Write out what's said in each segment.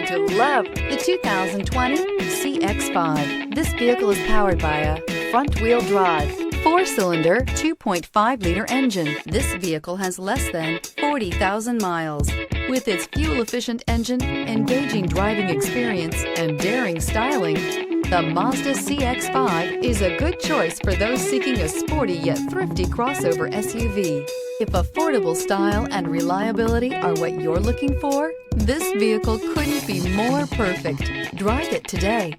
going to love the 2020 CX-5. This vehicle is powered by a front-wheel drive, 4-cylinder, 2.5-liter engine. This vehicle has less than 40,000 miles. With its fuel-efficient engine, engaging driving experience, and daring styling, the Mazda CX-5 is a good choice for those seeking a sporty yet thrifty crossover SUV. If affordable style and reliability are what you're looking for, this vehicle couldn't be more perfect. Drive it today.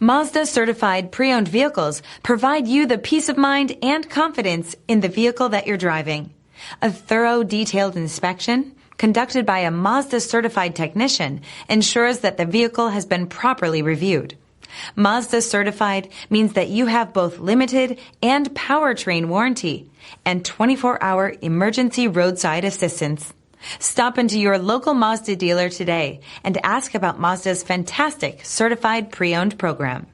Mazda certified pre-owned vehicles provide you the peace of mind and confidence in the vehicle that you're driving. A thorough, detailed inspection conducted by a Mazda certified technician ensures that the vehicle has been properly reviewed. Mazda certified means that you have both limited and powertrain warranty and 24-hour emergency roadside assistance. Stop into your local Mazda dealer today and ask about Mazda's fantastic certified pre-owned program.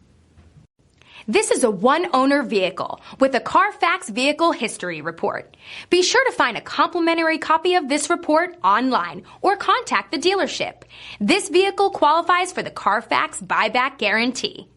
This is a one-owner vehicle with a Carfax Vehicle History Report. Be sure to find a complimentary copy of this report online or contact the dealership. This vehicle qualifies for the Carfax Buyback Guarantee.